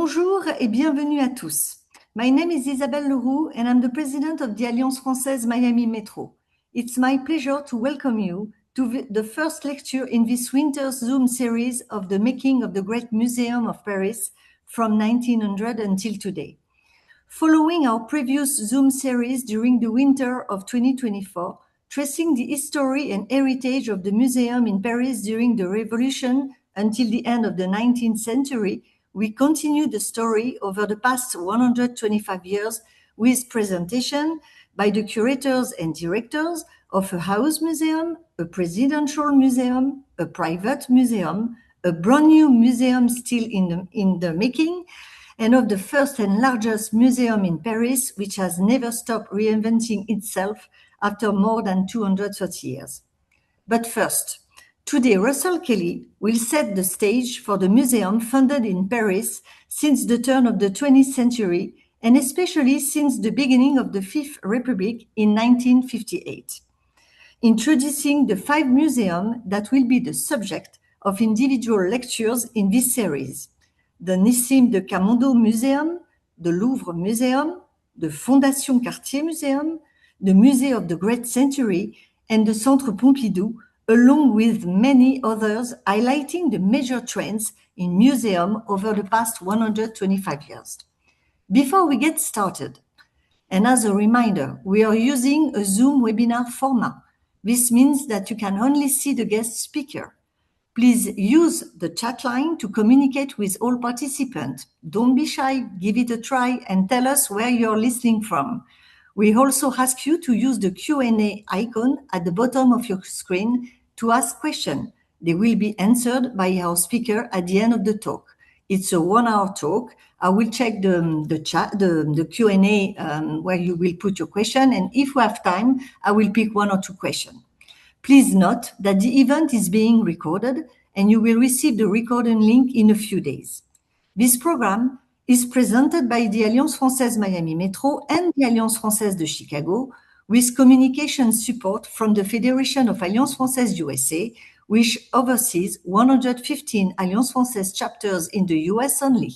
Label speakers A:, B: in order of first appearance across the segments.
A: Bonjour et bienvenue à tous. My name is Isabelle Leroux and I'm the president of the Alliance Française Miami Metro. It's my pleasure to welcome you to the first lecture in this winter's Zoom series of the making of the Great Museum of Paris from 1900 until today. Following our previous Zoom series during the winter of 2024, tracing the history and heritage of the museum in Paris during the Revolution until the end of the 19th century, we continue the story over the past 125 years with presentation by the curators and directors of a house museum, a presidential museum, a private museum, a brand new museum still in the making, and of the first and largest museum in Paris, which has never stopped reinventing itself after more than 230 years. But first, today Russell Kelley will set the stage for the museum founded in Paris since the turn of the 20th century, and especially since the beginning of the Fifth Republic in 1958. Introducing the 5 museums that will be the subject of individual lectures in this series: the Nissim de Camondo Museum, the Louvre Museum, the Fondation Cartier Museum, the Musée of the Great Century, and the Centre Pompidou, along with many others, highlighting the major trends in museum over the past 125 years. Before we get started, and as a reminder, we are using a Zoom webinar format. This means that you can only see the guest speaker. Please use the chat line to communicate with all participants. Don't be shy, give it a try, and tell us where you're listening from. We also ask you to use the Q&A icon at the bottom of your screen to ask questions. They will be answered by our speaker at the end of the talk. It's a 1-hour talk. I will check the Q&A where you will put your question, and if we have time, I will pick 1 or 2 questions. Please note that the event is being recorded and you will receive the recording link in a few days. This program is presented by the Alliance Française Miami Metro and the Alliance Française de Chicago, with communication support from the Federation of Alliance Française USA, which oversees 115 Alliance Française chapters in the US only.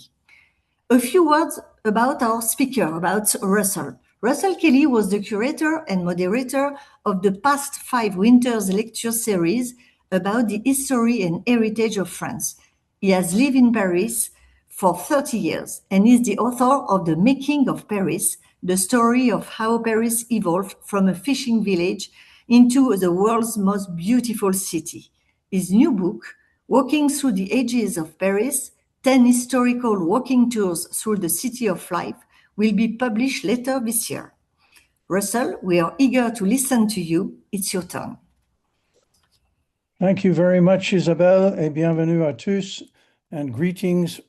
A: A few words about our speaker, about Russell. Russell Kelley was the curator and moderator of the past 5 winters lecture series about the history and heritage of France. He has lived in Paris for 30 years and is the author of The Making of Paris, the story of how Paris evolved from a fishing village into the world's most beautiful city. His new book, Walking Through the Ages of Paris, 10 historical walking tours through the city of life, will be published later this year. Russell, we are eager to listen to you. It's your turn.
B: Thank you very much, Isabelle, et bienvenue à tous, and greetings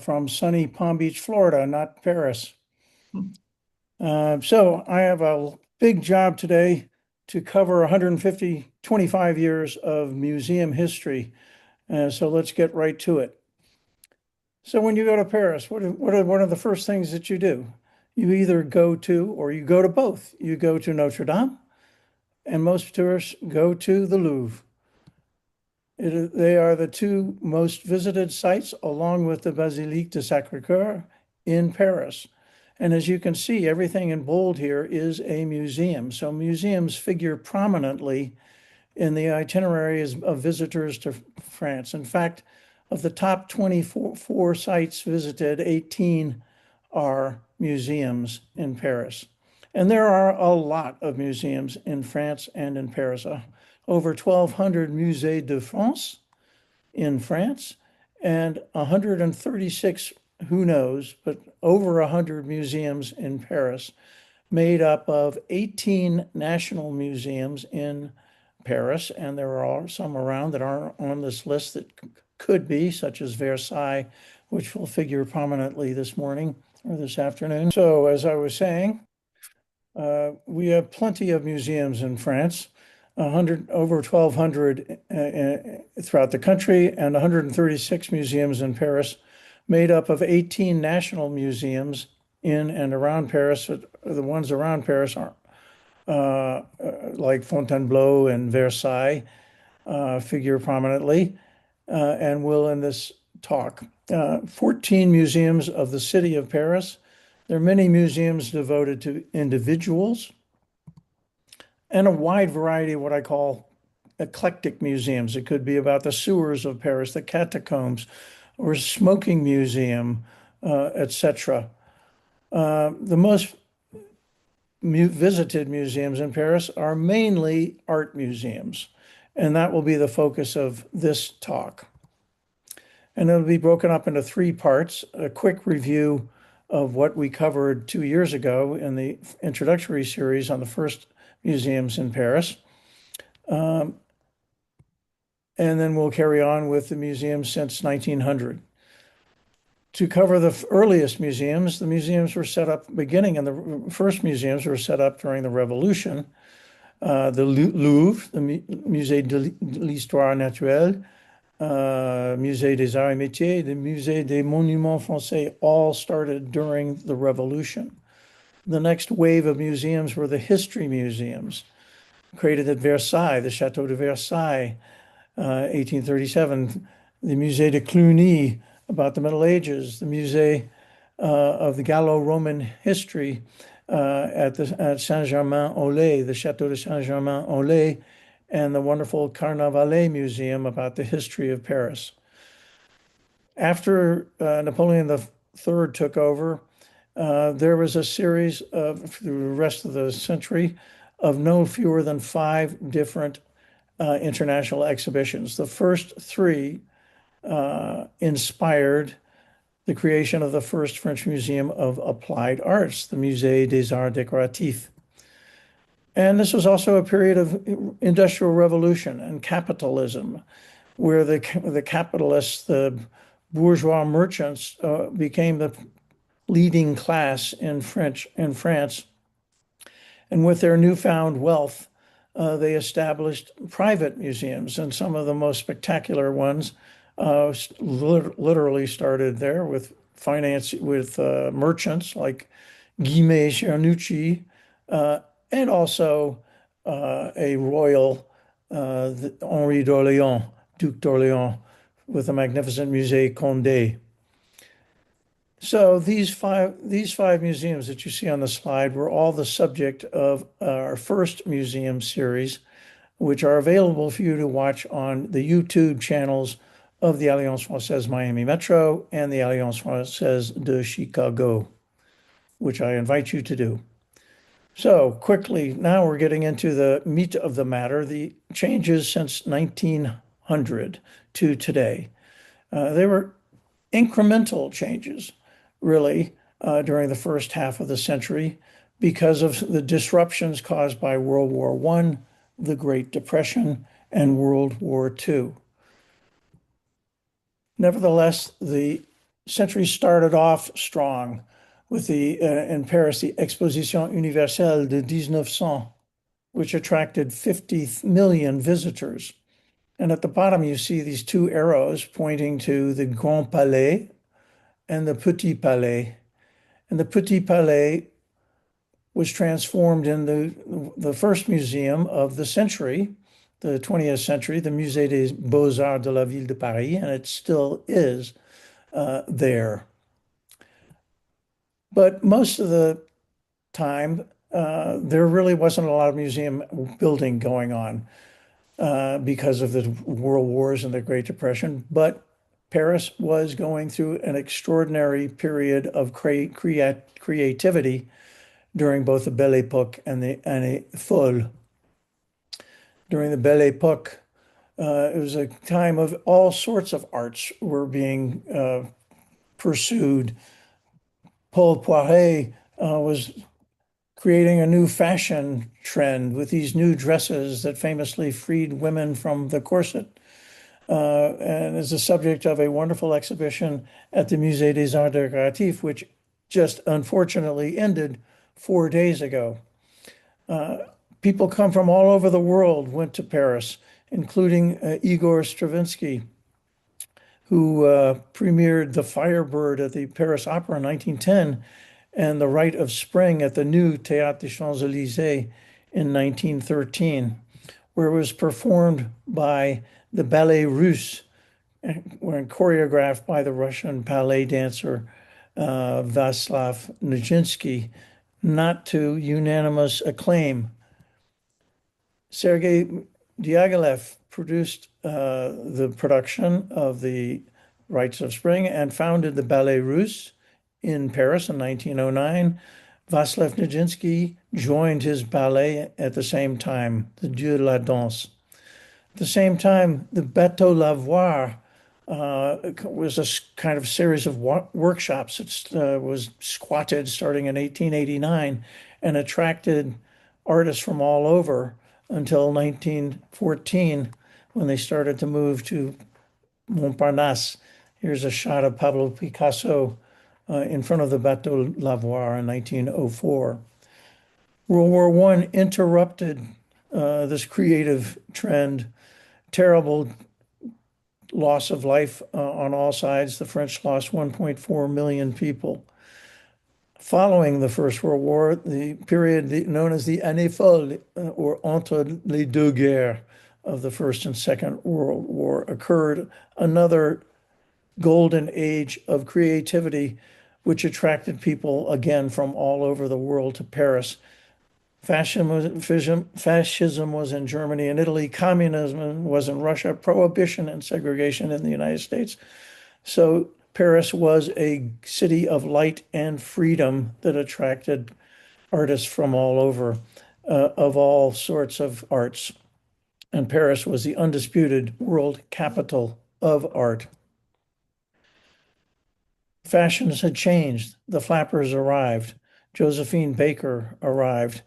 B: from sunny Palm Beach, Florida, not Paris. So I have a big job today to cover 25 years of museum history. So let's get right to it. So when you go to Paris, what are the first things that you do? You either go to, or you go to both. You go to Notre Dame, and most tourists go to the Louvre. They are the 2 most visited sites, along with the Basilique de Sacré-Cœur in Paris. And as you can see, everything in bold here is a museum. So museums figure prominently in the itineraries of visitors to France. In fact, of the top 24 sites visited, 18 are museums in Paris. And there are a lot of museums in France and in Paris. Over 1,200 Musées de France in France, and 136, who knows, but over 100 museums in Paris, made up of 18 national museums in Paris. And there are some around that aren't on this list that could be, such as Versailles, which will figure prominently this morning or this afternoon. So as I was saying, we have plenty of museums in France, over 1,200 throughout the country, and 136 museums in Paris, made up of 18 national museums in and around Paris. The ones around Paris are like Fontainebleau and Versailles figure prominently, and will in this talk. 14 museums of the city of Paris. There are many museums devoted to individuals and a wide variety of what I call eclectic museums. It could be about the sewers of Paris, the catacombs, or a smoking museum, etc. The most visited museums in Paris are mainly art museums, and that will be the focus of this talk. And it'll be broken up into three parts: a quick review of what we covered 2 years ago in the introductory series on the first museums in Paris. And then we'll carry on with the museums since 1900. To cover the earliest museums, the museums were set up beginning, and the first museums were set up during the Revolution. The Louvre, the Musée de l'Histoire Naturelle, Musée des Arts et Métiers, the Musée des Monuments Français, all started during the Revolution. The next wave of museums were the history museums, created at Versailles, the Château de Versailles, 1837, the Musée de Cluny about the Middle Ages, the Musée of the Gallo-Roman history at Saint-Germain-en-Laye, the Château de Saint-Germain-en-Laye, and the wonderful Carnavalet Museum about the history of Paris. After Napoleon III took over, there was a series of, through the rest of the century, of no fewer than 5 different international exhibitions. The first 3 inspired the creation of the first French Museum of Applied Arts, the Musée des Arts Décoratifs. And this was also a period of industrial revolution and capitalism, where the capitalists, the bourgeois merchants, became the leading class in France. And with their newfound wealth, they established private museums, and some of the most spectacular ones literally started there with merchants like Guimet Cernucci, and also a royal, Henri d'Orléans, Duc d'Orléans, with the magnificent Musée Condé. So these five museums that you see on the slide were all the subject of our first museum series, which are available for you to watch on the YouTube channels of the Alliance Française Miami Metro and the Alliance Française de Chicago, which I invite you to do. So quickly, now we're getting into the meat of the matter, the changes since 1900 to today. They were incremental changes, really, during the first half of the century because of the disruptions caused by World War I, the Great Depression, and World War II. Nevertheless, the century started off strong with in Paris, the Exposition Universelle de 1900, which attracted 50 million visitors. And at the bottom, you see these 2 arrows pointing to the Grand Palais and the Petit Palais. And the Petit Palais was transformed in the first museum of the century, the 20th century, the Musée des Beaux-Arts de la Ville de Paris, and it still is there. But most of the time, there really wasn't a lot of museum building going on because of the world wars and the Great Depression. But Paris was going through an extraordinary period of creativity during both the Belle Époque and the Année Folle. During the Belle Époque, it was a time of all sorts of arts were being pursued. Paul Poiret was creating a new fashion trend with these new dresses that famously freed women from the corset, and is the subject of a wonderful exhibition at the Musée des Arts Décoratifs, which just unfortunately ended 4 days ago. People come from all over the world, went to Paris, including Igor Stravinsky, who premiered The Firebird at the Paris Opera in 1910 and The Rite of Spring at the new Théâtre des Champs-Élysées in 1913, where it was performed by the Ballet Russe and were choreographed by the Russian ballet dancer Vaslav Nijinsky, not to unanimous acclaim. Sergei Diaghilev produced the production of the Rites of Spring and founded the Ballet Russe in Paris in 1909. Vaslav Nijinsky joined his ballet at the same time, the Dieu de la Danse. At the same time, the Bateau Lavoir was a kind of series of workshops. It was squatted starting in 1889 and attracted artists from all over until 1914 when they started to move to Montparnasse. Here's a shot of Pablo Picasso in front of the Bateau Lavoir in 1904. World War I interrupted this creative trend. Terrible loss of life on all sides. The French lost 1.4 million people. Following the First World War, the period known as the Année Folle, or entre les deux guerres of the First and Second World War, occurred. Another golden age of creativity, which attracted people again from all over the world to Paris. Fascism was in Germany and Italy. Communism was in Russia. Prohibition and segregation in the United States. So Paris was a city of light and freedom that attracted artists from all over, of all sorts of arts. And Paris was the undisputed world capital of art. Fashions had changed. The flappers arrived. Josephine Baker arrived.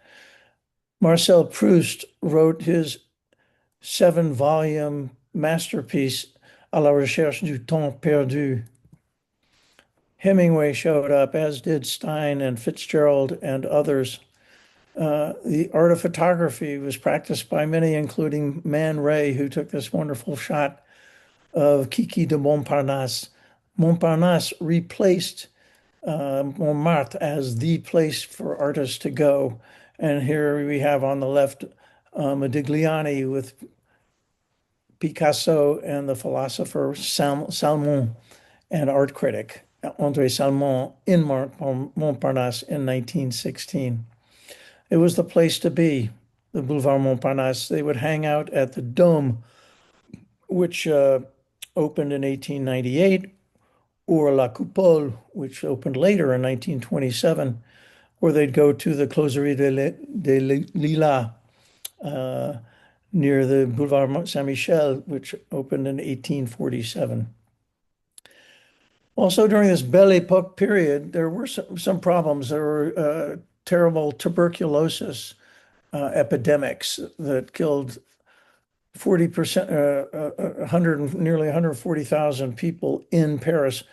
B: Marcel Proust wrote his 7-volume masterpiece, À la recherche du temps perdu. Hemingway showed up, as did Stein and Fitzgerald and others. The art of photography was practiced by many, including Man Ray, who took this wonderful shot of Kiki de Montparnasse. Montparnasse replaced Montmartre as the place for artists to go. And here we have on the left Modigliani with Picasso and the philosopher Salmon and art critic André Salmon in Montparnasse in 1916. It was the place to be, the Boulevard Montparnasse. They would hang out at the Dôme, which opened in 1898, or La Coupole, which opened later in 1927, or they'd go to the Closerie des Lilas near the Boulevard Saint-Michel, which opened in 1847. Also, during this Belle Époque period, there were some problems. There were terrible tuberculosis epidemics that killed 40%, nearly 140,000 people in Paris,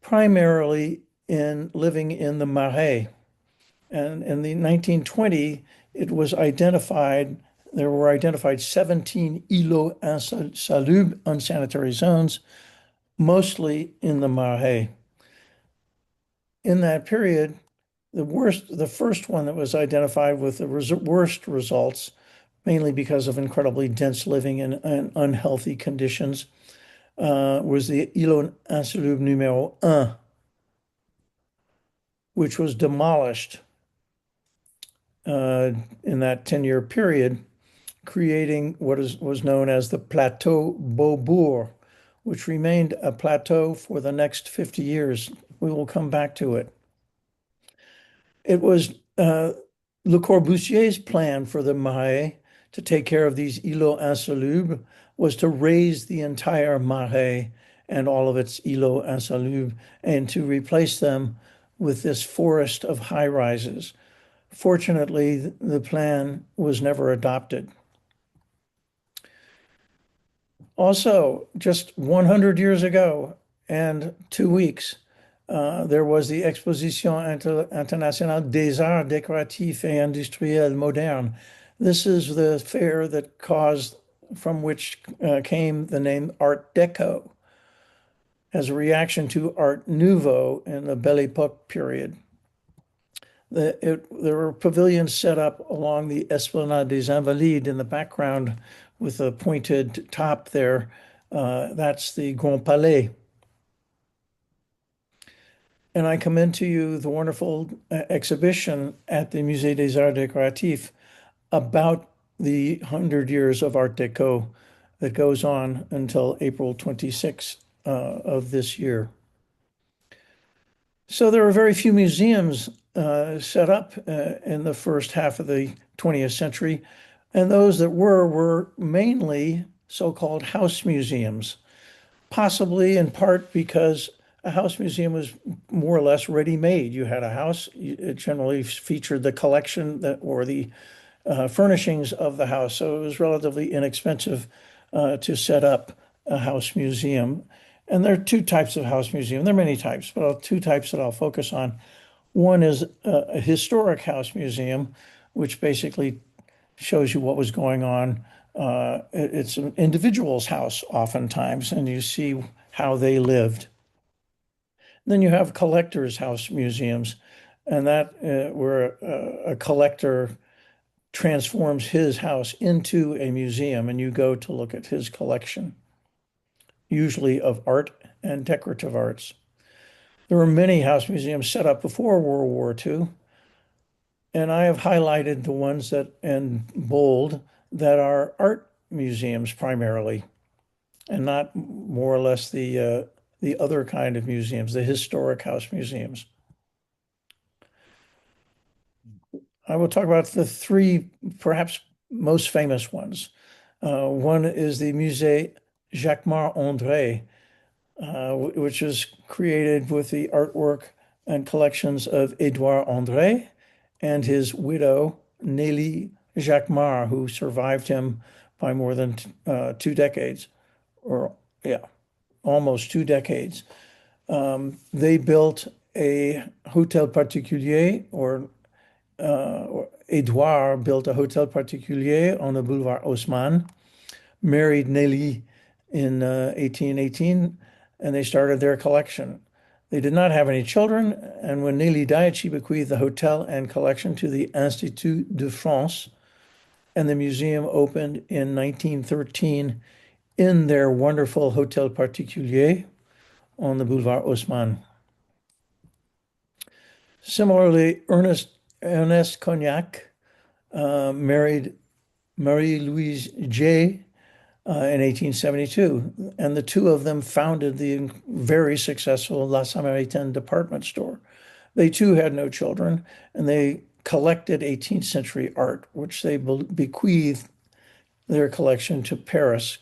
B: primarily living in the Marais. And in the 1920, it was identified, there were identified 17 îlots insalubres, unsanitary zones, mostly in the Marais. In that period, the first one that was identified with the worst results, mainly because of incredibly dense living and unhealthy conditions, was the îlot insalubre numéro 1, which was demolished in that 10-year period, creating what was known as the Plateau Beaubourg, which remained a plateau for the next 50 years. We will come back to it. It was Le Corbusier's plan for the Marais to take care of these îlots insalubres was to raise the entire Marais and all of its îlots insalubres and to replace them with this forest of high-rises. Fortunately, the plan was never adopted. Also, just 100 years ago and 2 weeks, there was the Exposition Internationale des Arts Décoratifs et Industriels Modernes. This is the fair that from which came the name Art Deco, as a reaction to Art Nouveau in the Belle Époque period. There were pavilions set up along the Esplanade des Invalides in the background with a pointed top there That's the Grand Palais. And I commend to you the wonderful exhibition at the Musée des Arts Décoratifs about the 100 years of Art Deco that goes on until April 26th of this year. So there are very few museums set up in the first half of the 20th century, and those that were mainly so-called house museums, possibly in part because a house museum was more or less ready-made. You had a house, it generally featured the collection that or the furnishings of the house, so it was relatively inexpensive to set up a house museum. And there are two types of house museum. There are many types, but two types that I'll focus on. One is a historic house museum, which basically shows you what was going on. It's an individual's house oftentimes, and you see how they lived. Then you have collectors' house museums, and that where a collector transforms his house into a museum, and you go to look at his collection, usually of art and decorative arts. There were many house museums set up before World War II, and I have highlighted the ones that in bold that are art museums primarily, and not more or less the other kind of museums, the historic house museums. I will talk about the three perhaps most famous ones. One is the Musée Jacquemart-André, which is created with the artwork and collections of Édouard André and his widow, Nelly Jacquemart, who survived him by more than 2 decades, or yeah, almost 2 decades. They built a Hôtel Particulier, or Édouard built a Hôtel Particulier on the Boulevard Haussmann, married Nelly in 1818, and they started their collection. They did not have any children, and when Nelly died, she bequeathed the hotel and collection to the Institut de France, and the museum opened in 1913 in their wonderful Hôtel Particulier on the Boulevard Haussmann. Similarly, Ernest Cognac married Marie-Louise J. In 1872, and the two of them founded the very successful La Samaritaine department store. They too had no children, and they collected 18th century art, which they bequeathed their collection to Paris.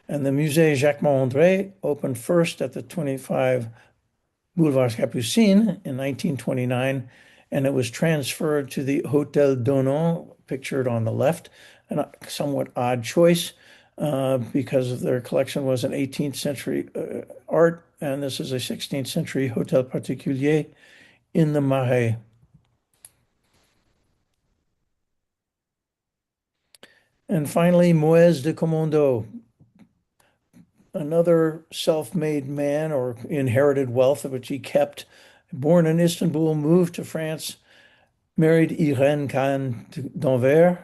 B: And the Musée Jacquemart-André opened first at the 25 Boulevard Capucine in 1929, and it was transferred to the Hôtel Donon, pictured on the left, a somewhat odd choice because their collection was an 18th century art, and this is a 16th century Hôtel Particulier in the Marais. And finally, Moïse de Commondo, another self-made man or inherited wealth of which he kept, born in Istanbul, moved to France, married Irène Kahn d'Anvers.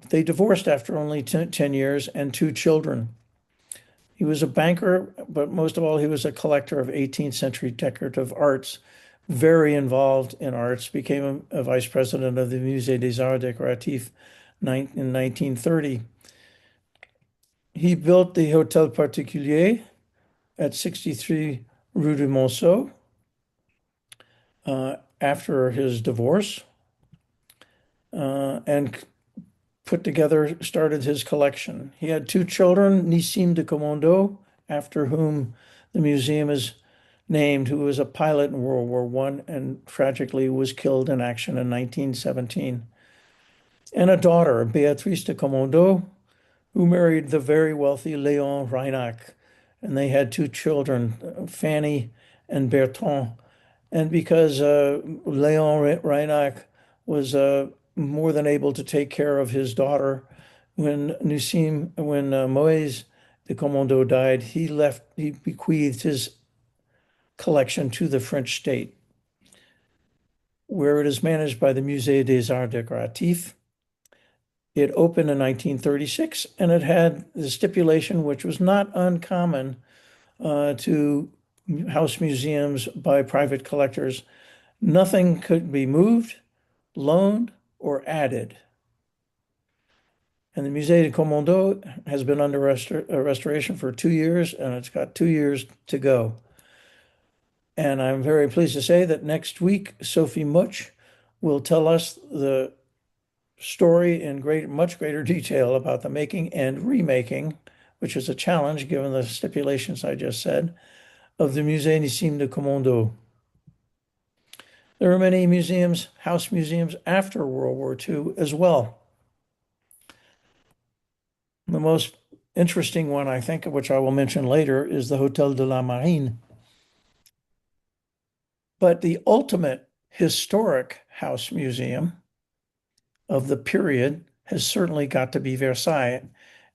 B: They divorced after only 10 years and 2 children. He was a banker, but most of all, he was a collector of 18th century decorative arts, very involved in arts, became a vice president of the Musée des Arts Décoratifs in 1930. He built the Hôtel Particulier at 63 Rue du Monceau after his divorce, and started his collection. He had 2 children, Nissim de Commondo, after whom the museum is named, who was a pilot in World War I and tragically was killed in action in 1917. And a daughter, Beatrice de Commondo, who married the very wealthy Léon Reynac. And they had 2 children, Fanny and Bertrand. And because Léon Reynac was more than able to take care of his daughter, when Moïse de Commondo died, he bequeathed his collection to the French state, where it is managed by the Musée des Arts Décoratifs. It opened in 1936, and it had the stipulation, which was not uncommon to house museums by private collectors. Nothing could be moved, loaned, or added. And the Musée de Commando has been under restoration for 2 years, and it's got 2 years to go. And I'm very pleased to say that next week, Sophie Much will tell us the story in much greater detail about the making and remaking, which is a challenge given the stipulations I just said, of the Musée Nissim de Commando. There are many museums, house museums after World War II as well. The most interesting one, I think, which I will mention later, is the Hôtel de la Marine. But the ultimate historic house museum of the period has certainly got to be Versailles.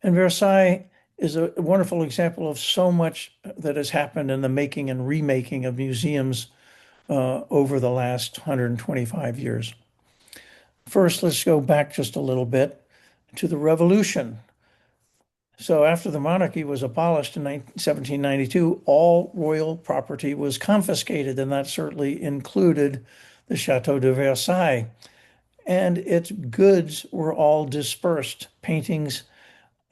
B: And Versailles is a wonderful example of so much that has happened in the making and remaking of museums over the last 125 years. First, let's go back just a little bit to the Revolution. So after the monarchy was abolished in 1792, all royal property was confiscated, and that certainly included the Chateau de Versailles. And its goods were all dispersed. Paintings,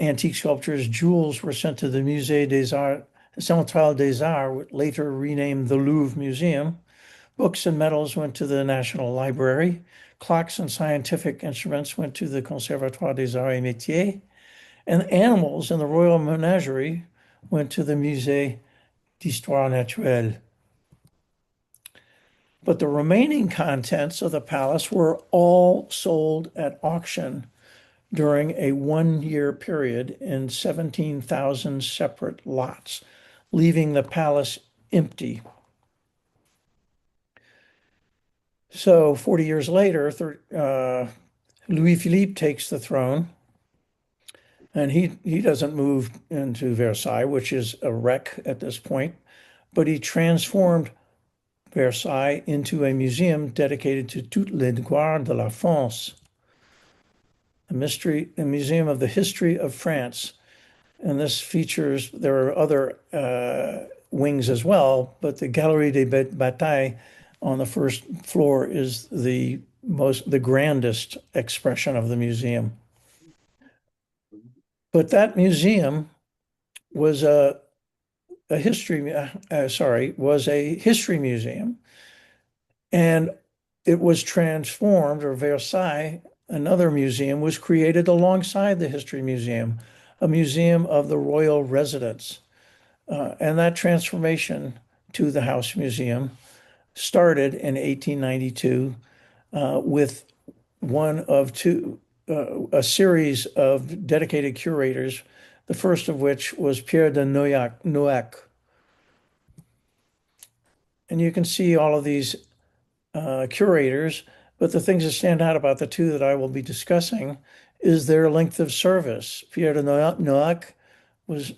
B: antique sculptures, jewels were sent to the Musée des Arts, Central des Arts, later renamed the Louvre Museum. Books and medals went to the National Library. Clocks and scientific instruments went to the Conservatoire des Arts et Métiers. And animals in the Royal Menagerie went to the Musée d'Histoire Naturelle. But the remaining contents of the palace were all sold at auction during a 1-year period in 17,000 separate lots, leaving the palace empty. So 40 years later, Louis Philippe takes the throne, and he doesn't move into Versailles, which is a wreck at this point, but he transformed Versailles into a museum dedicated to toutes les gloires de la France, a museum of the history of France. And this features, there are other wings as well, but the Galerie des Batailles on the first floor is the grandest expression of the museum. But that museum was a history museum, and it was transformed, or Versailles, another museum, was created alongside the History Museum, a museum of the royal residence. And that transformation to the House Museum started in 1892 with a series of dedicated curators, the first of which was Pierre de Noailles. And you can see all of these curators, but the things that stand out about the two that I will be discussing is their length of service. Pierre de Noailles was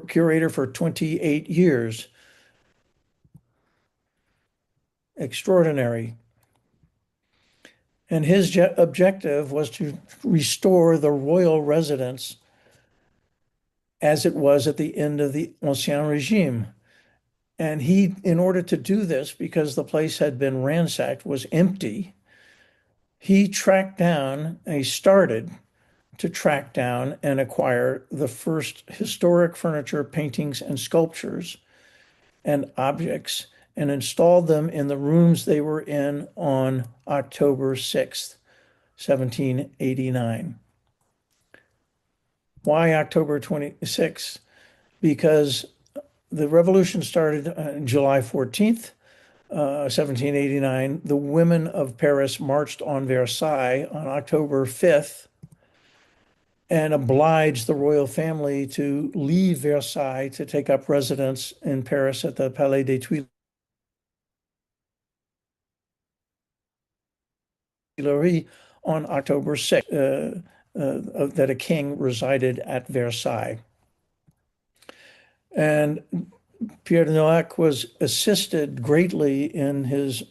B: curator for 28 years. Extraordinary. And his objective was to restore the royal residence as it was at the end of the Ancien Regime. And he, in order to do this, because the place had been ransacked, was empty, he started to track down and acquire the first historic furniture, paintings, and sculptures and objects, and installed them in the rooms they were in on October 6th, 1789. Why October 26th? Because the revolution started July 14th, 1789. The women of Paris marched on Versailles on October 5th and obliged the royal family to leave Versailles to take up residence in Paris at the Palais des Tuileries on October 6th, that a king resided at Versailles. And Pierre de Noailles was assisted greatly in his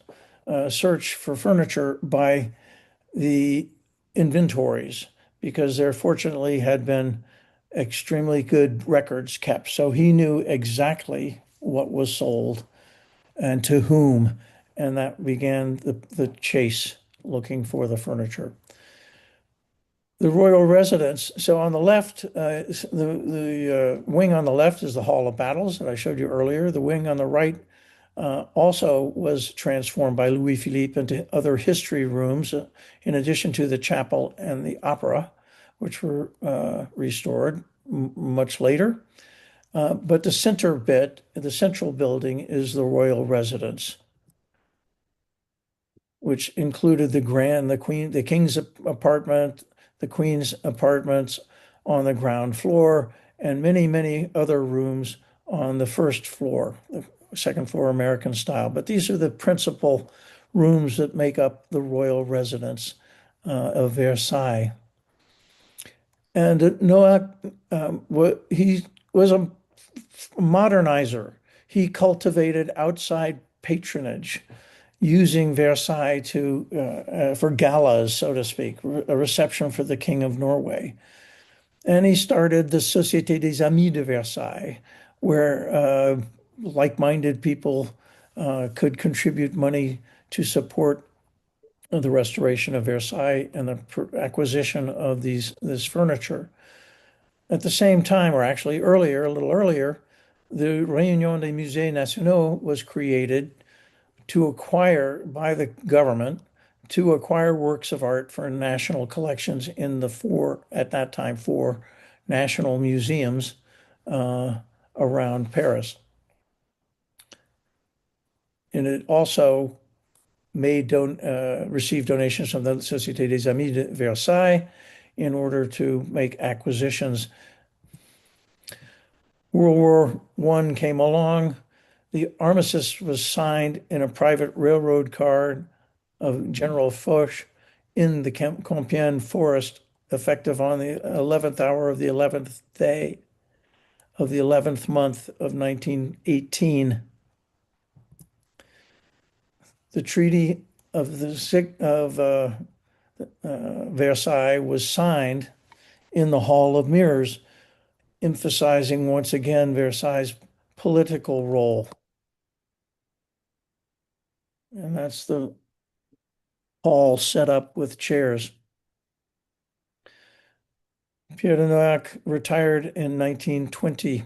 B: search for furniture by the inventories because there fortunately had been extremely good records kept. So he knew exactly what was sold and to whom. And that began the chase looking for the furniture. The royal residence. So on the left, the wing on the left is the Hall of Battles that I showed you earlier. The wing on the right also was transformed by Louis Philippe into other history rooms, in addition to the chapel and the opera, which were restored much later. But the center bit, the central building, is the royal residence, which included the king's apartment, the queen's apartments on the ground floor, and many, many other rooms on the first floor, the second floor American style. But these are the principal rooms that make up the royal residence of Versailles. And Noah, he was a modernizer. He cultivated outside patronage, using Versailles for galas, so to speak, a reception for the King of Norway. And he started the Société des Amis de Versailles, where like-minded people could contribute money to support the restoration of Versailles and the acquisition of this furniture. At the same time, or actually earlier, a little earlier, the Réunion des Musées Nationaux was created to acquire by the government to acquire works of art for national collections in at that time, four national museums around Paris. And it also received donations from the Société des Amis de Versailles in order to make acquisitions. World War I came along. The armistice was signed in a private railroad car of General Foch in the Compiègne forest, effective on the 11th hour of the 11th day of the 11th month of 1918. The Treaty of Versailles was signed in the Hall of Mirrors, emphasizing once again Versailles' political role. And that's the hall set up with chairs. Pierre de Noack retired in 1920.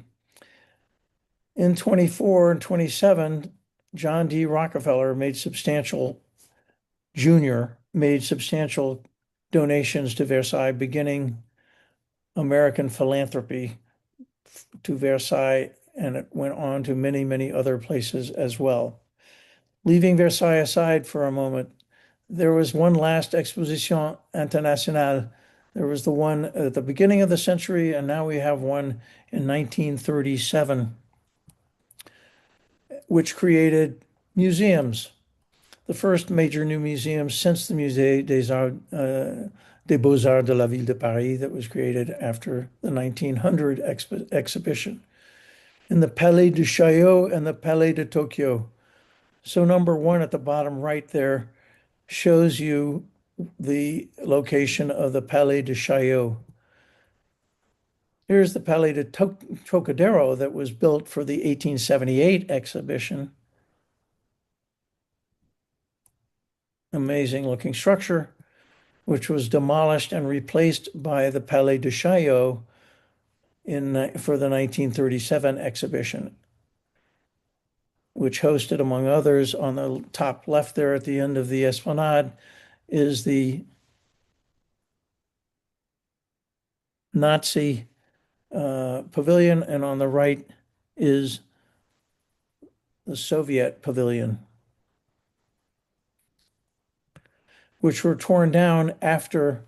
B: In 24 and 27, John D. Rockefeller Jr. made substantial donations to Versailles, beginning American philanthropy to Versailles, and it went on to many, many other places as well. Leaving Versailles aside for a moment, there was one last Exposition Internationale. There was the one at the beginning of the century, and now we have one in 1937, which created museums. The first major new museum since the Musée des Beaux-Arts de la Ville de Paris that was created after the 1900 exhibition in the Palais de Chaillot and the Palais de Tokyo. So number one at the bottom right there shows you the location of the Palais de Chaillot. Here's the Palais de Trocadero that was built for the 1878 exhibition. Amazing looking structure, which was demolished and replaced by the Palais de Chaillot for the 1937 exhibition, which hosted, among others, on the top left there at the end of the Esplanade, is the Nazi pavilion, and on the right is the Soviet pavilion, which were torn down after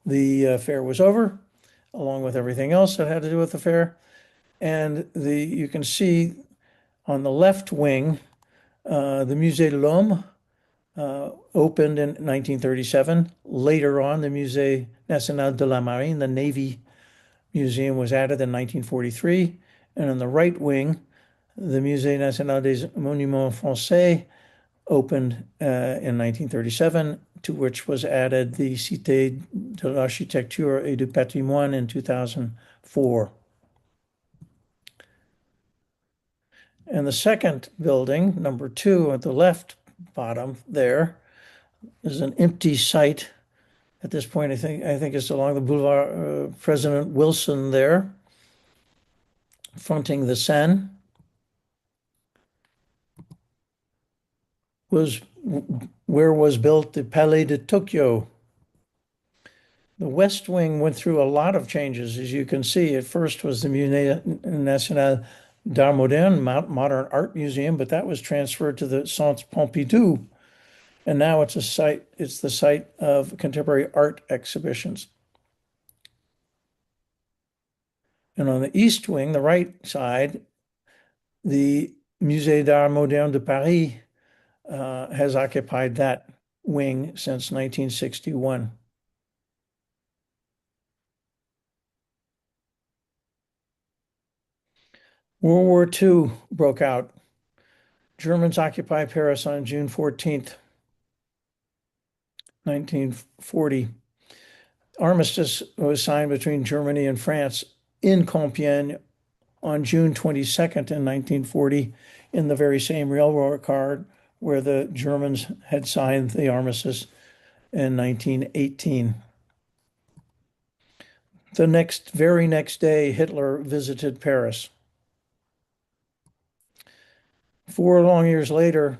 B: the fair was over, along with everything else that had to do with the fair. And you can see on the left wing, the Musée de l'Homme opened in 1937. Later on, the Musée National de la Marine, the Navy Museum, was added in 1943. And on the right wing, the Musée National des Monuments Français opened in 1937, to which was added the Cité de l'Architecture et du Patrimoine in 2004. And the second building, number 2 at the left bottom there, is an empty site. At this point, I think it's along the Boulevard President Wilson there, fronting the Seine. Was where was built the Palais de Tokyo. The West Wing went through a lot of changes, as you can see. At first was the Musée National d'Art Moderne, Modern Art Museum, but that was transferred to the Centre Pompidou. And now it's the site of contemporary art exhibitions. And on the East Wing, the right side, the Musée d'Art Moderne de Paris has occupied that wing since 1961. World War II broke out. Germans occupy Paris on June 14th, 1940. Armistice was signed between Germany and France in Compiègne on June 22nd in 1940, in the very same railroad car where the Germans had signed the armistice in 1918. The very next day, Hitler visited Paris. 4 long years later,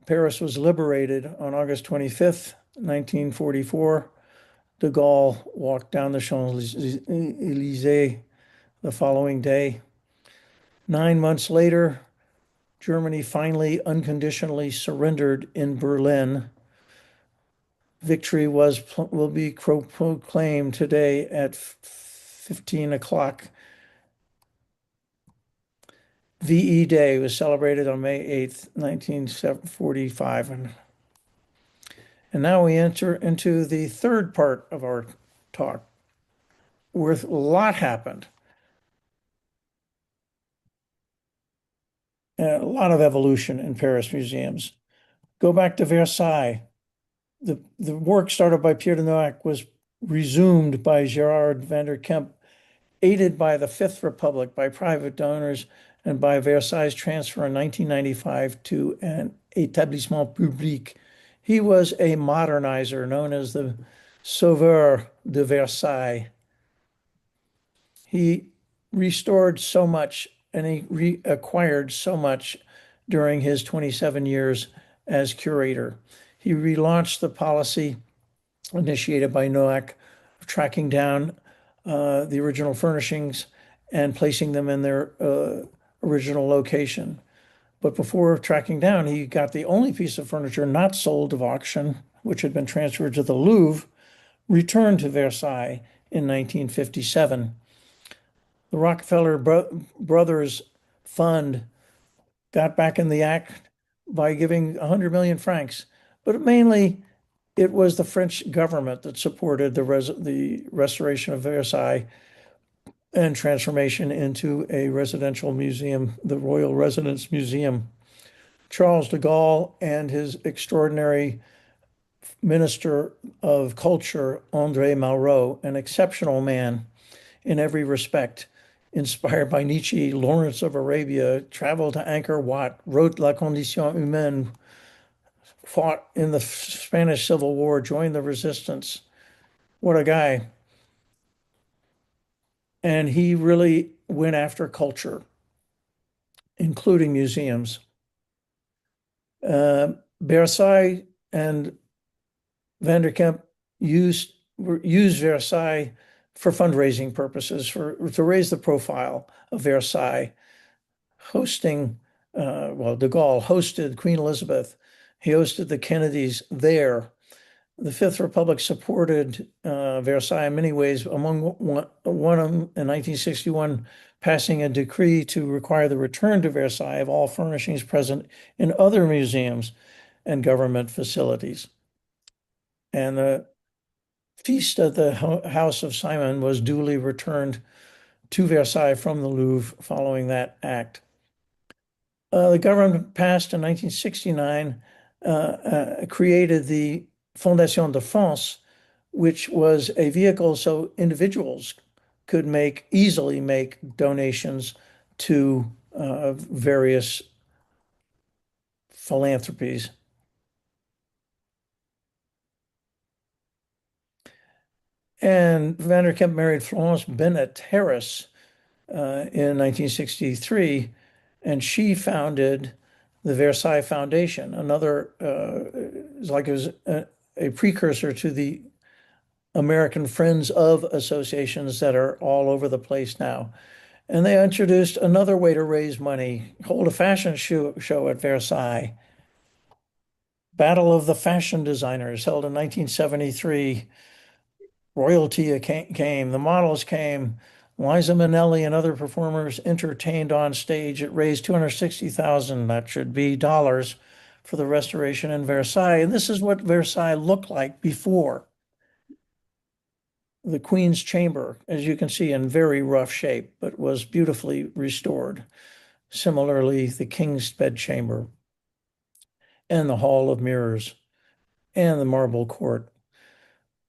B: Paris was liberated on August 25th, 1944. De Gaulle walked down the Champs-Élysées the following day. 9 months later, Germany finally unconditionally surrendered in Berlin. Victory will be proclaimed today at 15 o'clock. VE Day was celebrated on May 8th, 1945. And now we enter into the third part of our talk, where a lot happened. A lot of evolution in Paris museums. Go back to Versailles. The work started by Pierre de Noack was resumed by Gerard van der Kemp, aided by the Fifth Republic, by private donors, and by Versailles' transfer in 1995 to an établissement public. He was a modernizer known as the Sauveur de Versailles. He restored so much and he reacquired so much during his 27 years as curator. He relaunched the policy initiated by Noack of tracking down the original furnishings and placing them in their original location. But before tracking down, he got the only piece of furniture not sold of auction, which had been transferred to the Louvre, returned to Versailles in 1957. The Rockefeller Brothers Fund got back in the act by giving 100 million francs, but mainly it was the French government that supported the restoration of Versailles and transformation into a residential museum, the Royal Residence Museum. Charles de Gaulle and his extraordinary Minister of Culture, André Malraux, an exceptional man in every respect, inspired by Nietzsche, Lawrence of Arabia, traveled to Angkor Wat, wrote La Condition Humaine, fought in the Spanish Civil War, joined the resistance. What a guy. And he really went after culture, including museums. Versailles and Van der Kemp used Versailles for fundraising purposes, to raise the profile of Versailles, hosting, de Gaulle hosted Queen Elizabeth. He hosted the Kennedys there. The Fifth Republic supported Versailles in many ways, among one in 1961, passing a decree to require the return to Versailles of all furnishings present in other museums and government facilities. And the feast of the House of Simon was duly returned to Versailles from the Louvre following that act. The government passed in 1969 created the Fondation de France, which was a vehicle so individuals could easily make donations to various philanthropies. And Van der Kemp married Florence Bennett Harris in 1963, and she founded the Versailles Foundation, another like it was a precursor to the American Friends of associations that are all over the place now. And they introduced another way to raise money, hold a fashion show at Versailles. Battle of the Fashion Designers held in 1973. Royalty came, the models came. Liza Minnelli and other performers entertained on stage. It raised 260,000, that should be dollars, for the restoration in Versailles. And this is what Versailles looked like before. The Queen's Chamber, as you can see, in very rough shape, but was beautifully restored. Similarly, the King's Bedchamber and the Hall of Mirrors and the Marble Court,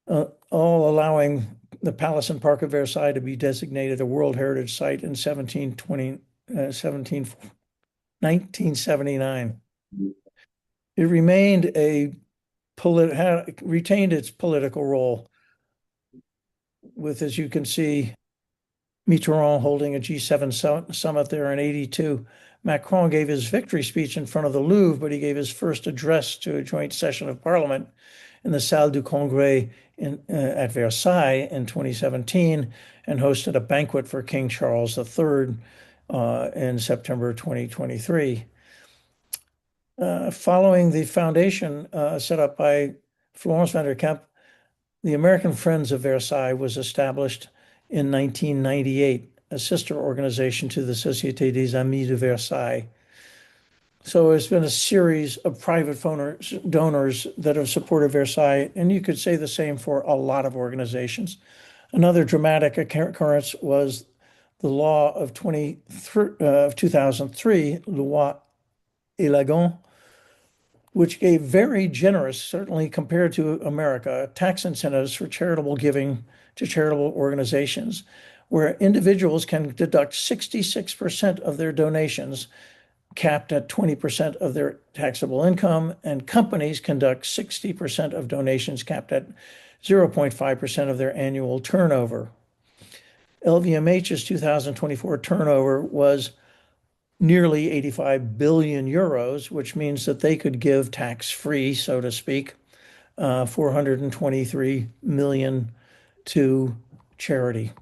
B: all allowing the Palace and Park of Versailles to be designated a World Heritage Site in 1979. It retained its political role with, as you can see, Mitterrand holding a G7 summit there in 82. Macron gave his victory speech in front of the Louvre, but he gave his first address to a joint session of Parliament in the Salle du Congrès at Versailles in 2017 and hosted a banquet for King Charles III in September 2023. Following the foundation set up by Florence van der Kemp, the American Friends of Versailles was established in 1998, a sister organization to the Société des Amis de Versailles. So it's been a series of private donors that have supported Versailles, and you could say the same for a lot of organizations. Another dramatic occurrence was the law of 2003, Loi Elegant, which gave very generous, certainly compared to America, tax incentives for charitable giving to charitable organizations, where individuals can deduct 66% of their donations, capped at 20% of their taxable income, and companies conduct 60% of donations, capped at 0.5% of their annual turnover. LVMH's 2024 turnover was nearly 85 billion euros, which means that they could give tax-free, so to speak, 423 million to charity.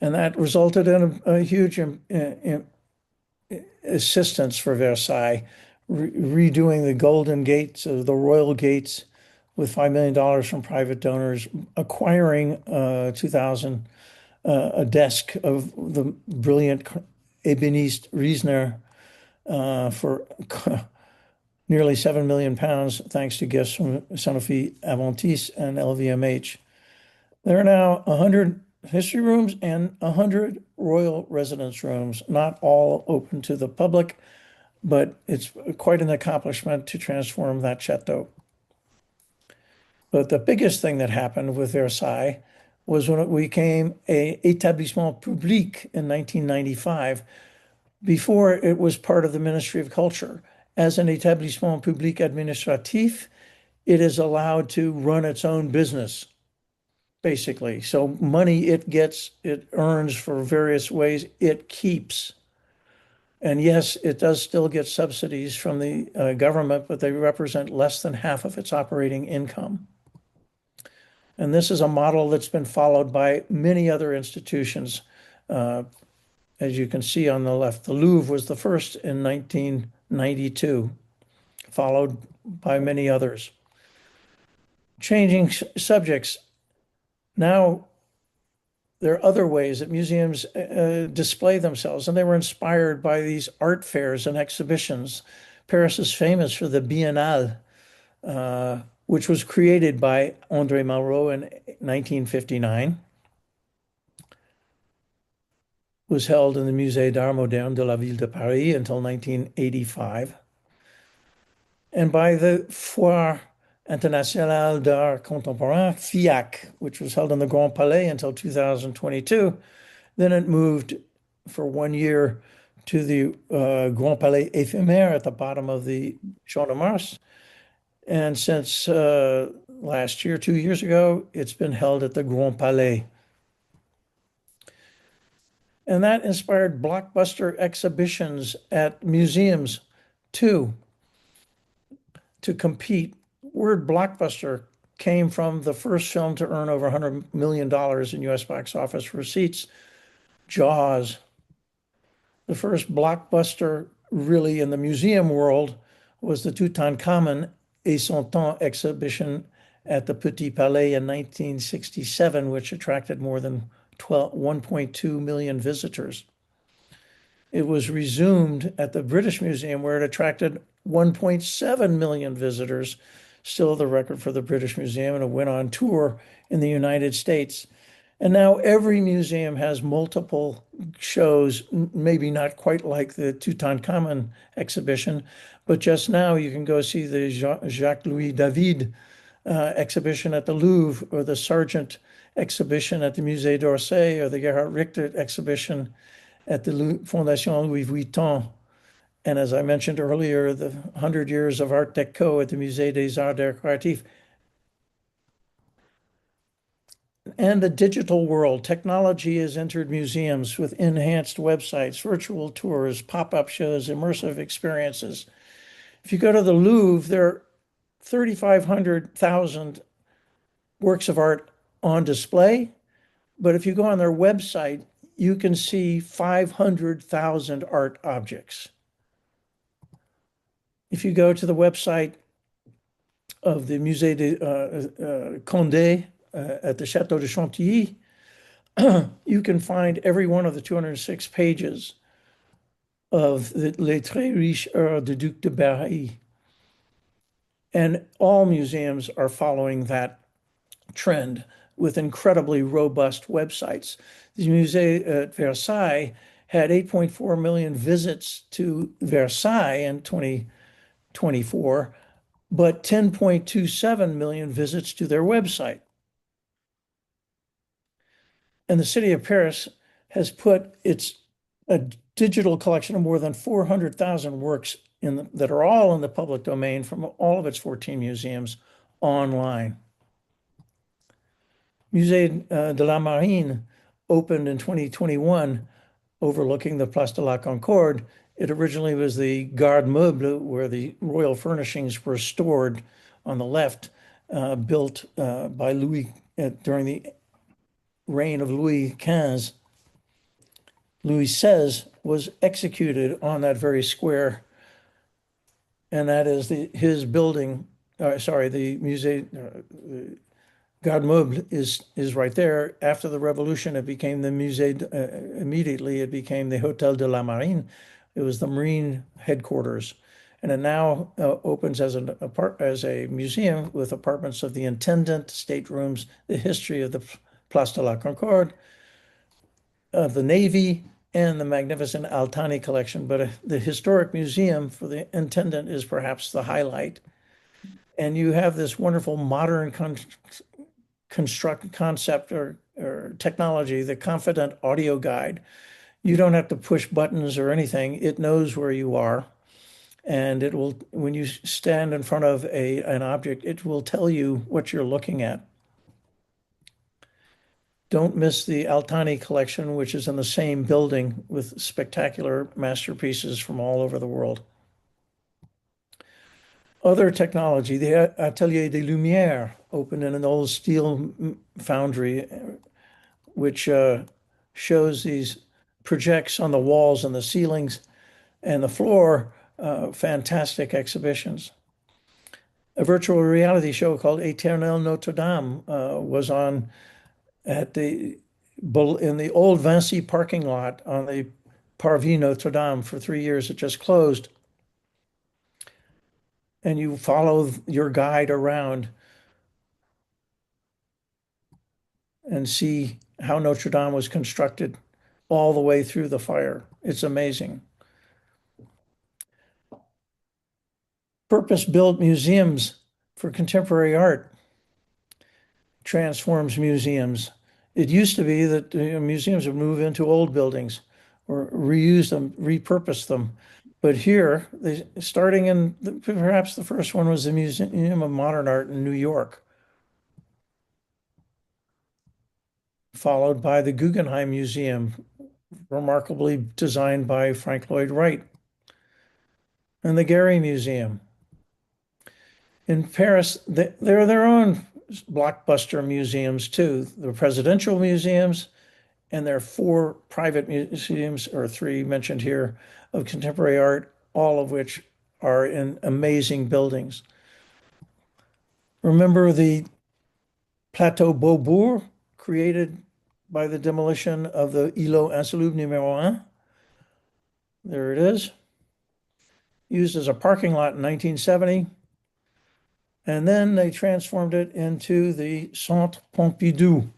B: And that resulted in a huge assistance for Versailles, redoing the golden gates of the royal gates with $5 million from private donors, acquiring 2000 a desk of the brilliant ébéniste Riesner for nearly 7 million pounds, thanks to gifts from Sanofi Aventis and LVMH. There are now 100 history rooms and 100 royal residence rooms, not all open to the public, but it's quite an accomplishment to transform that chateau. But the biggest thing that happened with Versailles was when it became an établissement public in 1995. Before, it was part of the Ministry of Culture. As an établissement public administratif, it is allowed to run its own business, basically. So money it earns for various ways, it keeps. And yes, it does still get subsidies from the government, but they represent less than half of its operating income. And this is a model that's been followed by many other institutions. As you can see on the left, the Louvre was the first in 1992, followed by many others. Changing subjects. Now, there are other ways that museums display themselves, and they were inspired by these art fairs and exhibitions. Paris is famous for the Biennale, which was created by André Malraux in 1959, was held in the Musée d'Art Moderne de la Ville de Paris until 1985. and by the Foire Internationale d'Art Contemporain, FIAC, which was held in the Grand Palais until 2022. Then it moved for 1 year to the Grand Palais Éphémère at the bottom of the Champ de Mars. And since last year, 2 years ago, it's been held at the Grand Palais. And that inspired blockbuster exhibitions at museums too to compete. Word blockbuster came from the first film to earn over $100 million in US box office receipts, Jaws. The first blockbuster really in the museum world was the Tutankhamun et son temps exhibition at the Petit Palais in 1967, which attracted more than 1.2 million visitors. It was resumed at the British Museum, where it attracted 1.7 million visitors, still the record for the British Museum, and it went on tour in the United States. And now every museum has multiple shows, maybe not quite like the Tutankhamun exhibition, but just now you can go see the Jacques-Louis David exhibition at the Louvre, or the Sargent exhibition at the Musée d'Orsay, or the Gerhard Richter exhibition at the Fondation Louis Vuitton. And as I mentioned earlier, the 100 years of Art Deco at the Musée des Arts Décoratifs. And the digital world, technology has entered museums with enhanced websites, virtual tours, pop-up shows, immersive experiences. If you go to the Louvre, there are 3,500,000 works of art on display. But if you go on their website, you can see 500,000 art objects. If you go to the website of the Musée de Condé at the Château de Chantilly, you can find every one of the 206 pages of the Les Très Riches Heures du Duc de Berry. And all museums are following that trend with incredibly robust websites. The Musée at Versailles had 8.4 million visits to Versailles in 2024, but 10.27 million visits to their website. And the city of Paris has put a digital collection of more than 400,000 works that are all in the public domain from all of its 14 museums online. Musée de la Marine opened in 2021, overlooking the Place de la Concorde. It originally was the Garde Meuble, where the royal furnishings were stored on the left, built by Louis during the reign of Louis XV. Louis XVI was executed on that very square, and that is his building. The Musée Garde Meuble is right there. After the Revolution, it became the Musée. Immediately, it became the Hôtel de la Marine. It was the Marine headquarters, and it now opens as a museum with apartments of the Intendant, staterooms, the history of the Place de la Concorde, the Navy, and the magnificent Altani collection. But the historic museum for the Intendant is perhaps the highlight. And you have this wonderful modern concept or technology, the Confident Audio Guide. You don't have to push buttons or anything. It knows where you are. And it will, when you stand in front of an object, it will tell you what you're looking at. Don't miss the Altani collection, which is in the same building with spectacular masterpieces from all over the world. Other technology, the Atelier des Lumières opened in an old steel foundry, which shows these projects on the walls and the ceilings and the floor, fantastic exhibitions. A virtual reality show called Éternel Notre Dame was on in the old Vinci parking lot on the Parvis Notre Dame for 3 years. It just closed. And you follow your guide around and see how Notre Dame was constructed all the way through the fire. It's amazing. purpose-built museums for contemporary art transforms museums. It used to be that museums would move into old buildings or reuse them, repurpose them. But here, starting in perhaps the first one was the Museum of Modern Art in New York, followed by the Guggenheim Museum, remarkably designed by Frank Lloyd Wright, and the Gehry Museum. In Paris, they're their own blockbuster museums too. The presidential museums, and there are 4 private museums, or 3 mentioned here, of contemporary art, all of which are in amazing buildings. Remember the Plateau Beaubourg, created by the demolition of the Îlot Insalubre numéro 1? There it is. Used as a parking lot in 1970. And then they transformed it into the Centre Pompidou.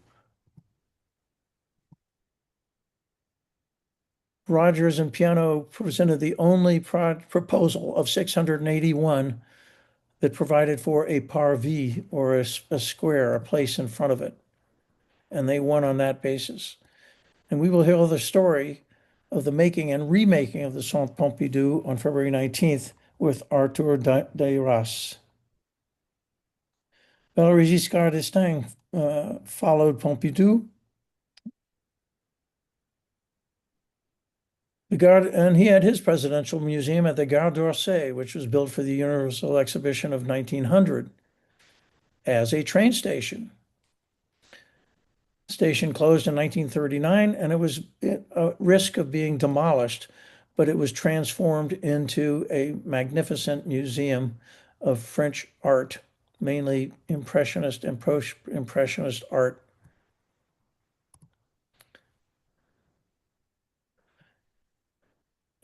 B: Rogers and Piano presented the only proposal of 681 that provided for a parvis, or a square, a place in front of it. And they won on that basis. And we will hear the story of the making and remaking of the Centre Pompidou on February 19th with Arthur Dayras. Valéry Giscard d'Estaing followed Pompidou. And he had his presidential museum at the Gare d'Orsay, which was built for the Universal Exhibition of 1900 as a train station. Station closed in 1939, and it was at risk of being demolished, but it was transformed into a magnificent museum of French art, mainly Impressionist and post-Impressionist art.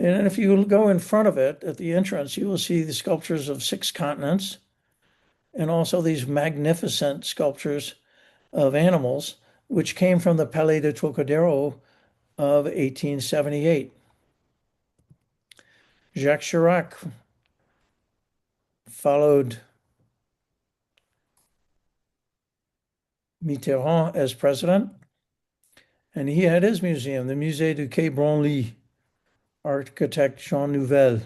B: And if you go in front of it at the entrance, you will see the sculptures of 6 continents, and also these magnificent sculptures of animals, which came from the Palais de Trocadero of 1878. Jacques Chirac followed Mitterrand as president, and he had his museum, the Musée du Quai Branly, architect Jean Nouvel,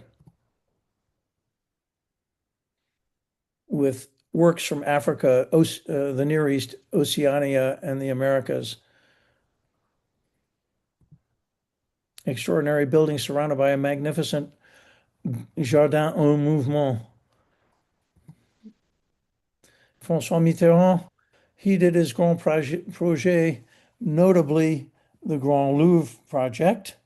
B: with works from Africa, the Near East, Oceania, and the Americas. Extraordinary building surrounded by a magnificent jardin en mouvement. François Mitterrand, he did his grand projet, notably the Grand Louvre project,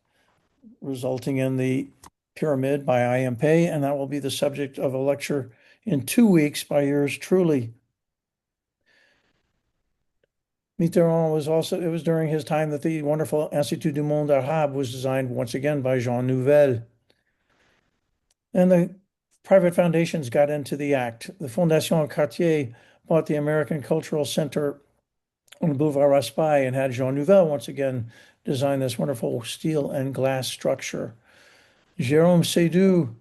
B: resulting in the pyramid by I.M. Pei, and that will be the subject of a lecture in 2 weeks by yours truly. Mitterrand was also, it was during his time that the wonderful Institut du Monde Arabe was designed once again by Jean Nouvel. And the private foundations got into the act. The Fondation Cartier bought the American Cultural Center on Boulevard Raspail and had Jean Nouvel once again design this wonderful steel and glass structure. Jérôme Seydoux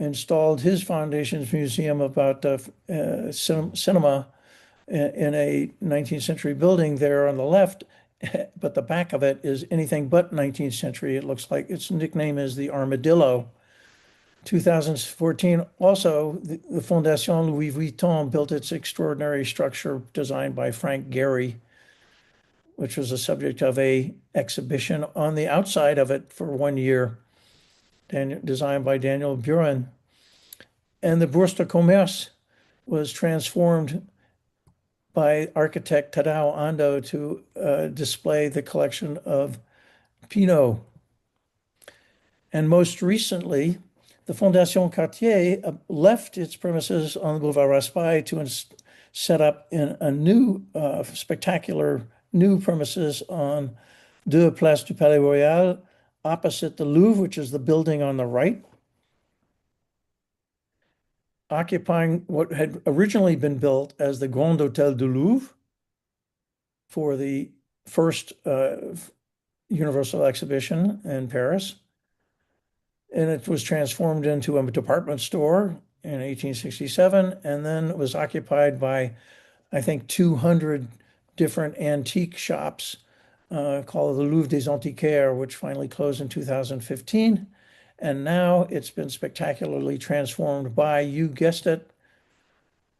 B: installed his foundation's museum about cinema in a 19th century building there on the left, but the back of it is anything but 19th century. It looks like its nickname is the Armadillo. 2014, also, the Fondation Louis Vuitton built its extraordinary structure designed by Frank Gehry, which was the subject of a exhibition on the outside of it for 1 year, designed by Daniel Buren. And the Bourse de Commerce was transformed by architect Tadao Ando to display the collection of Pinot. And most recently, the Fondation Cartier left its premises on the Boulevard Raspail to set up in a new, spectacular new premises on 2 Place du Palais Royal, opposite the Louvre, which is the building on the right, occupying what had originally been built as the Grand Hôtel du Louvre for the first Universal Exhibition in Paris. And it was transformed into a department store in 1867, and then it was occupied by, I think, 200 different antique shops called the Louvre des Antiquaires, which finally closed in 2015. And now it's been spectacularly transformed by, you guessed it,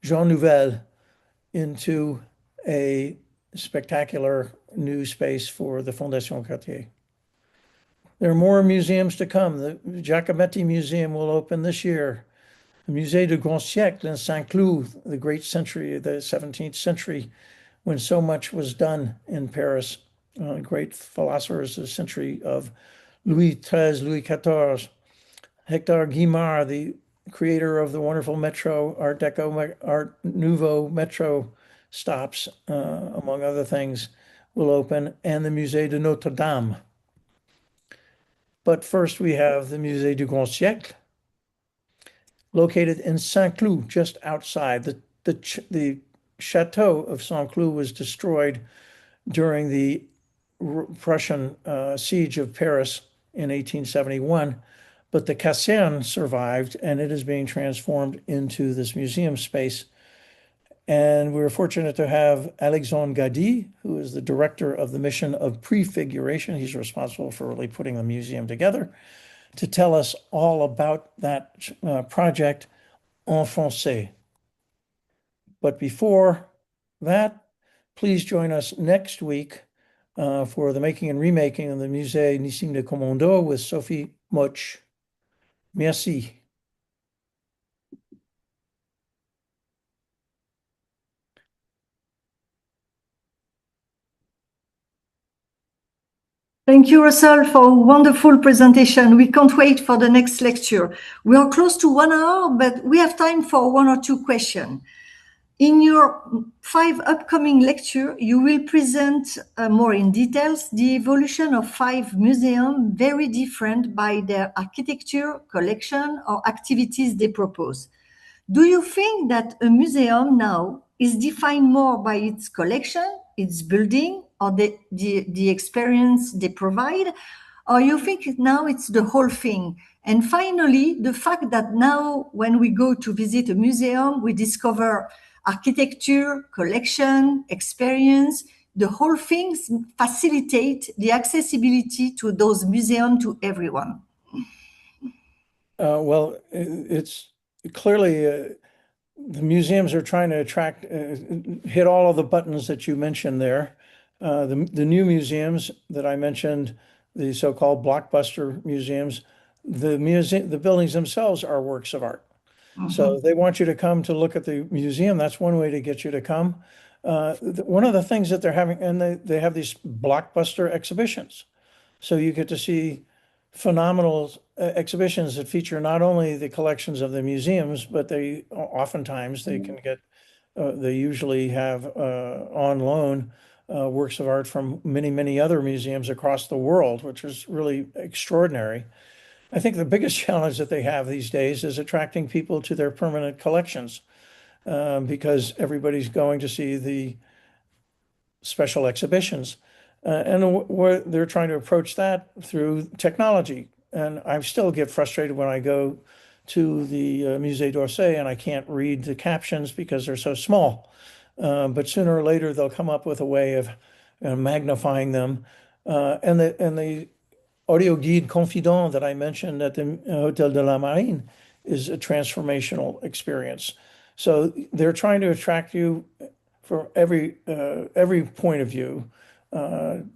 B: Jean Nouvel into a spectacular new space for the Fondation Cartier. There are more museums to come. The Giacometti Museum will open this year. The Musée du Grand Siècle in Saint-Cloud, the great century, the 17th century, when so much was done in Paris. Great philosophers of the century of Louis XIII, Louis XIV. Hector Guimard, the creator of the wonderful Metro, Art Deco, Art Nouveau Metro stops, among other things, will open, and the Musée de Notre Dame. But first we have the Musée du Grand Siècle, located in Saint-Cloud, just outside. The chateau of Saint-Cloud was destroyed during the Prussian siege of Paris in 1871, but the caserne survived, and it is being transformed into this museum space. And we were fortunate to have Alexandre Gady, who is the director of the mission of prefiguration. He's responsible for really putting the museum together, to tell us all about that project en français. But before that, please join us next week for the making and remaking of the Musée Nissim de Commando with Sophie Moch. Merci.
A: Thank you, Russell, for a wonderful presentation. We can't wait for the next lecture. We are close to 1 hour, but we have time for one or two questions. In your 5 upcoming lectures, you will present more in details the evolution of 5 museums, very different by their architecture, collection, or activities they propose. Do you think that a museum now is defined more by its collection, its building, or the experience they provide? Or you think now it's the whole thing? And finally, the fact that now when we go to visit a museum, we discover architecture, collection, experience, the whole things facilitate the accessibility to those museums to everyone.
B: Well, it's clearly the museums are trying to attract, hit all of the buttons that you mentioned there. The new museums that I mentioned, the so-called blockbuster museums, the buildings themselves are works of art. So they want you to come to look at the museum. That's one way to get you to come. One of the things that they're having, and they have these blockbuster exhibitions. So you get to see phenomenal exhibitions that feature not only the collections of the museums, but they oftentimes they can get, they usually have on loan works of art from many, many other museums across the world, which is really extraordinary. I think the biggest challenge that they have these days is attracting people to their permanent collections, because everybody's going to see the special exhibitions. And they're trying to approach that through technology. And I still get frustrated when I go to the Musée d'Orsay and I can't read the captions because they're so small. But sooner or later, they'll come up with a way of magnifying them. And the audio guide confident that I mentioned at the Hotel de la Marine is a transformational experience. So they're trying to attract you for every point of view, and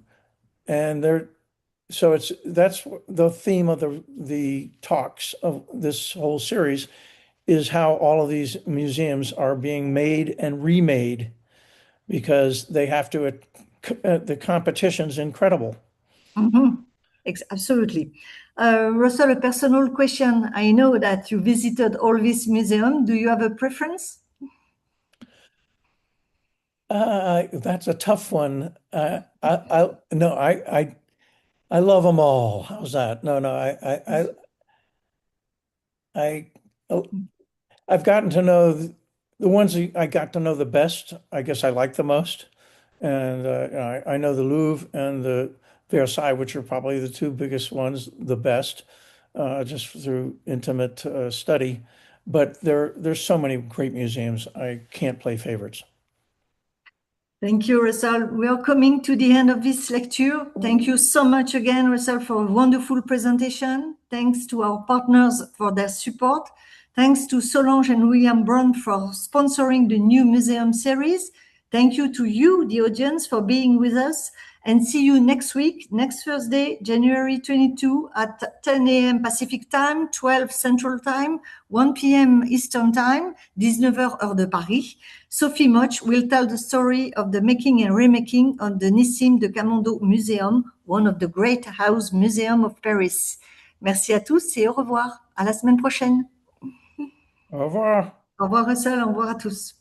B: that's the theme of the talks of this whole series, is how all of these museums are being made and remade because they have to. The competition's incredible.
A: Absolutely. Russell, a personal question. I know that you visited all these museums. Do you have a preference?
B: That's a tough one. No, I love them all. How's that? No, I I've gotten to know the ones I got to know the best. I guess I like the most, and I know the Louvre and the Versailles, which are probably the two biggest ones, the best, just through intimate study. but there's so many great museums. I can't play favorites.
A: Thank you, Russell. We are coming to the end of this lecture. Thank you so much again, Russell, for a wonderful presentation. Thanks to our partners for their support. Thanks to Solange and William Brown for sponsoring the new museum series. Thank you to you, the audience, for being with us. And see you next week, next Thursday, January 22 at 10 a.m. Pacific Time, 12 Central Time, 1 p.m. Eastern Time, 19h heure de Paris. Sophie Moch will tell the story of the making and remaking of the Nissim de Camondo Museum, one of the great house museums of Paris. Merci à tous et au revoir. À la semaine prochaine.
B: Au revoir.
A: Au revoir Russell, au revoir à tous.